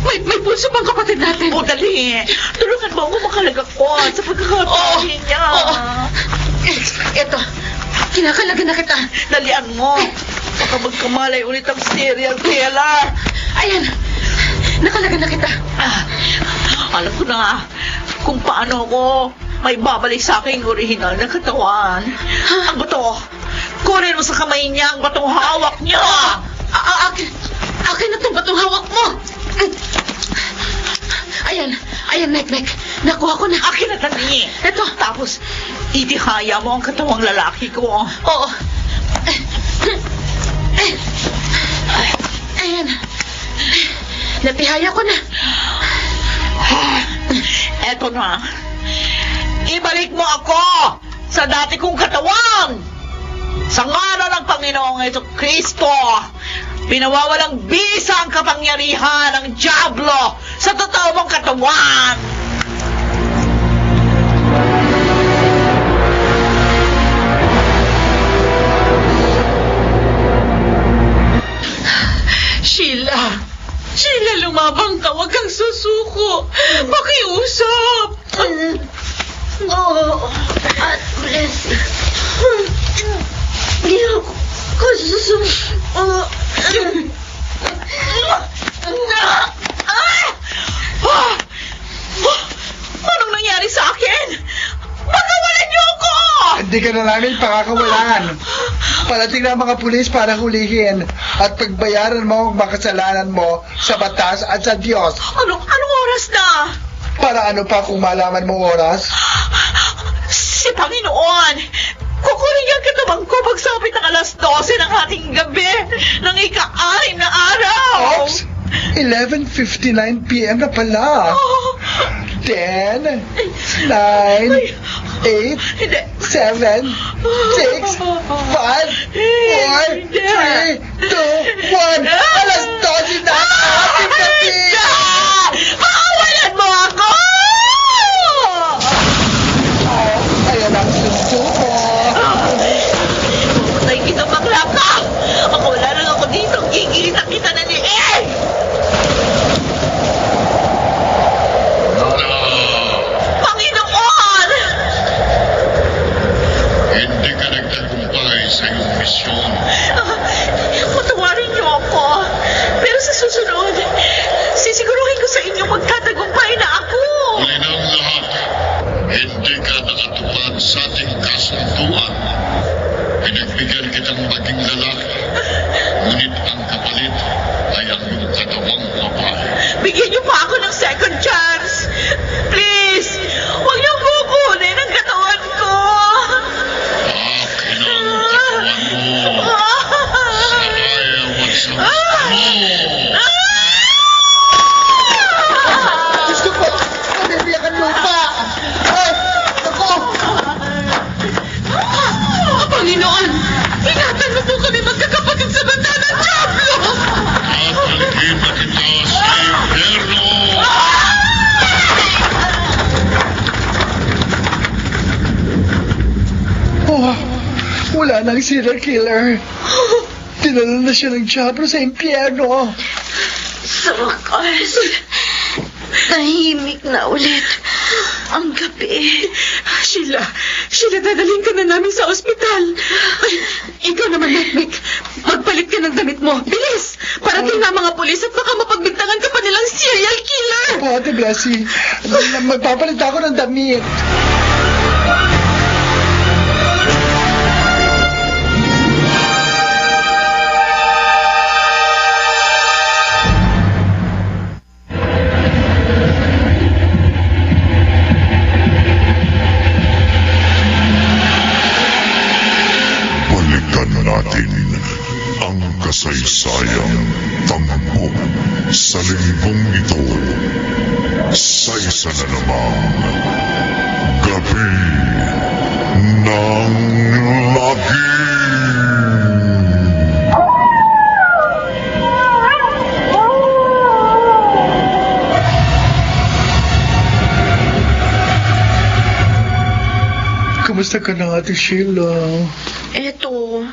may pulso pang kapatid natin. O, dali. Tulungan mo ako makalagakot sa pagkakatahin niya. Eto, kinakalaga na kita. Dalian mo. Baka magkamalay ulit ang serial killer. Ayan, nakalaga na kita. Alam ko na kung paano ako may babalik sa aking orihinal na katawan. Ang bato. Kunin mo sa kamay niya ang batong hawak niya. Akin na itong batong hawak mo. Ayan, Mek. Nakuha ko na. Akin na tani. Eto. Tapos, itihaya mo ang katawang lalaki ko. Oo. Ayan. Natihaya ko na. Eto na. Ibalik mo ako sa dati kong katawan. Sa ngalan ng Panginoong Jesucristo, pinawawalang bisa ang kapangyarihan ng Diablo sa totoo mong katawan. Sheila, lumabang ka. Huwag kang susuko. Pakiusap. At Blessy. Hindi ako susuko. Anong nangyari sa akin? Pagkawalan niyo ako! Hindi ka na namin pakakawalan. Parating na ang mga pulis para hulihin at pagbayaran mo ang makasalanan mo sa batas at sa Diyos. Anong oras na? Para ano pa kung malaman mong oras? Si Panginoon! Kukunin niya ang katawan ko pagsapit ng alas 12 ng ating gabi ng ika-6 na araw! Oops! 11:59 p.m. na pala. 10, 9, 8, 7, 6, 5, 4, 3, 2, 1. Alas 12 na ang ating gabi! Pakawalan mo ako! Ayan ang suso mo. Patay kita, bakla ka! Ako wala lang ako dito. Gigilitan kita na ni El! Panginoon! Hindi ka nagtagumpay sa iyong misyon. Patawarin niyo ako. Pero sa susunod, sisiguruhin ko sa inyo magtatagumpay na ako. Uli ng lahat, hindi ka nakatupad sa ating kasunduan. Pinagbigyan kitang maging lalaki, ngunit ang kapalit ay ang iyong katawang babae. Bigyan niyo pa ako ng second chance. Please, huwag niyo kukunin ang katawan ko. Akin ang katawan mo. Sarayawat sa gusto mo. Gusto ko, panibiyakan mo pa. Ay, ako. Panginoon, ingatan mo po kami magkakapatid sa banta ng Diablo! Tatalgin na kita sa impyerno. Oh, wala nang serial killer. Dinala na siya ng Diablo sa impyerno. Sa wakas, tahimik na ulit ang gabi. Sheila, dadalhin ka na namin sa ospital. Ay, ikaw naman, Mek. Magpalit ka ng damit mo. Bilis! Parating na mga pulis at baka mapagbintangan ka pa nilang serial killer. Ate Blessy, magpapalit ako ng damit. Balikan natin ang kasaysayang tampok sa linggong ito sa isa na namang gabi ng lagi. Kumusta ka na, Ate Sheila? Eto,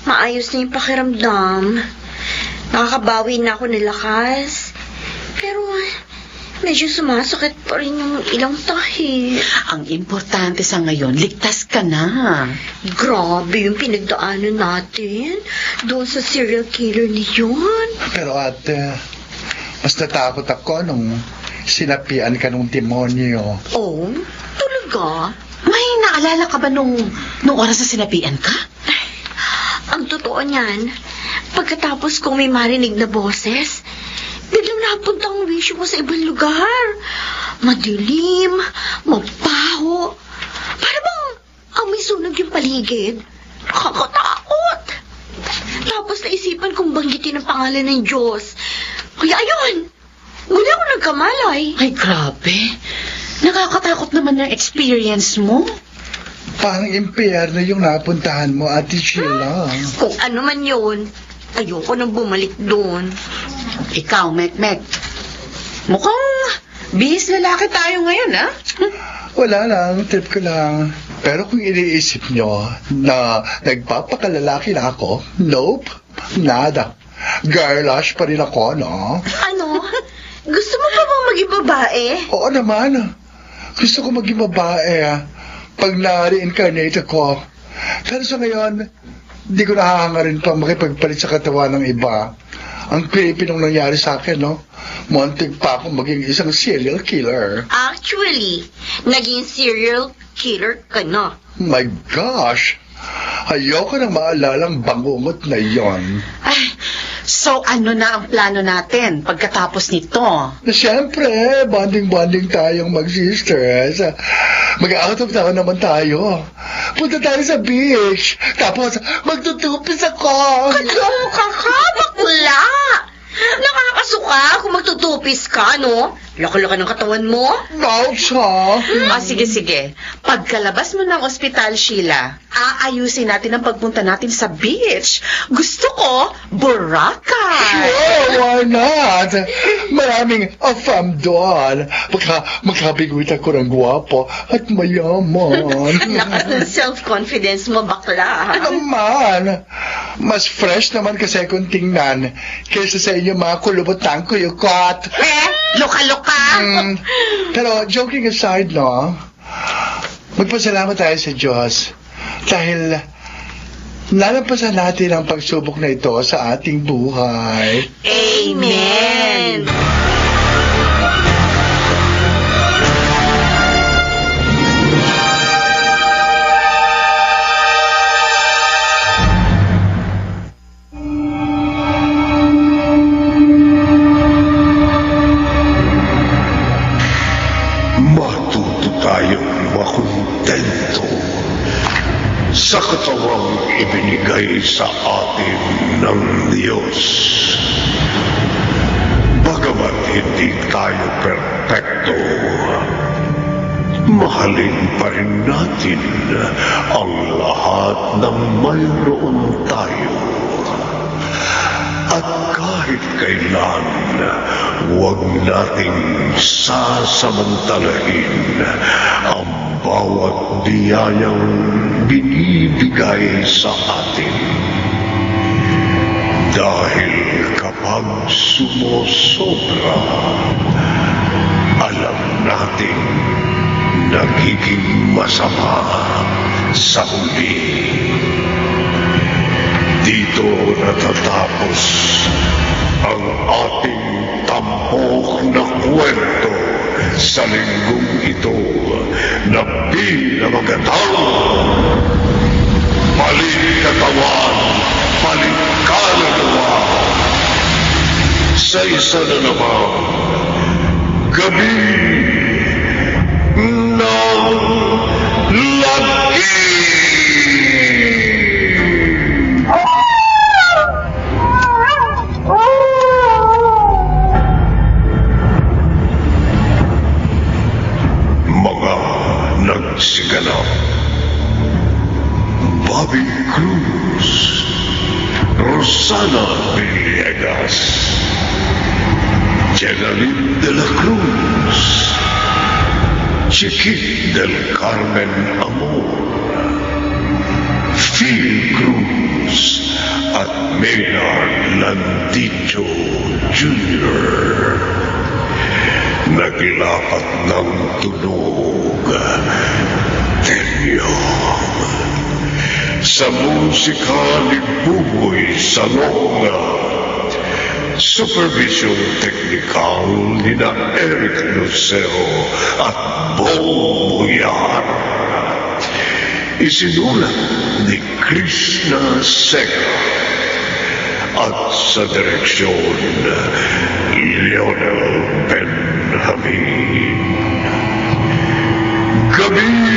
maayos na yung pakiramdam. Nakakabawi na ako ng lakas. Pero, medyo sumasakit pa rin yung ilang tahi. Ang importante sa ngayon, ligtas ka na. Grabe yung pinagdaanan natin doon sa serial killer ni Yon. Pero ate, mas natakot ako nung sinapian ka ng demonyo. Oh, talaga? May naalala ka ba nung oras na sinapian ka? Ang totoo niyan, pagkatapos kong may marinig na boses, biglang napunta ang wisyo ko sa ibang lugar. Madilim, mabaho. Para bang amoy sunog yung paligid. Nakakatakot. Tapos naisipan kong banggitin ang pangalan ng Diyos. Kaya ayun, muli ako nagkamalay. Ay, grabe. Nakakatakot naman yung experience mo. Parang impyerno yung napuntahan mo, Ate Sheila. Kung ano man yun, ayoko nang bumalik doon. Ikaw, Mek-Mek. Mukhang bihis lalaki tayo ngayon, ha? Wala lang, trip ko lang. Pero kung iniisip nyo na nagpapakalalaki na ako, nope, nada. Girlish pa rin ako, no? Ano? Gusto mo pa bang maging babae? Oo naman. Gusto ko maging babae pag na-reincarnate ako. Pero sa ngayon, di ko nahahangarin pa makipagpalit sa katawan ng iba. Ang creepy nung nangyari sa akin, no? Muntik pa akong maging isang serial killer. Actually, naging serial killer ka na. My gosh! Ayoko nang maalalang bangungot na yon. Ay, so ano na ang plano natin pagkatapos nito? Na siyempre, bonding-bonding tayong mag-sisters. Mag-out of town naman tayo. Punta tayo sa beach. Tapos, magtutupis ako. Kaloka ka, bakla! Nakakasuka kung magtutupis ka, no? Laki-laki ng katawan mo. Ouch, ha? Sige. Pagkalabas mo ng ospital, Sheila, aayusin natin ang pagpunta natin sa beach. Gusto ko, Boracay. Sure, why not? Maraming afam doon. Magkabiguit ako ng gwapo at mayaman. Lakas ng self-confidence mo, bakla. Naman, mas fresh naman kasi kung tingnan kaysa sa inyo mga kulubotang kuyukot. Loka-loka. Pero joking aside, no? Magpasalamat tayo sa Diyos dahil nalampasan natin ang pagsubok na ito sa ating buhay. Amen! Matuto tayong makontento sa katawang ibinigay sa atin ng Diyos. Bagamat hindi tayo perpekto, mahalin pa rin natin ang lahat ng mayroon tayo. At kahit kailan, huwag nating sasamantalahin ang bawat biyayang binibigay sa atin. Dahil kapag sumusobra, alam nating nagiging masama sa huli. Dito natatapos ang ating tampok na kwento sa linggong ito na pinamagatang Balik Katawan, Balik Kaluluwa. Sa isa na naman, Gabi ng Lagi! Nagsiganap Bobby Cruz, Rosana Villegas, Jenaline de la Cruz, Chiquit del Carmen Amor, Phil Cruz at Maynard Landicho Jr. Naglapat ng tunog, Tenyong. Sa musika ni Buboy Salonga, supervision technical ni na Eric Lucero at Bo Buyar. Isinulat ni Krishna Sega at sa direksyon Lionel Benjamin. Gabi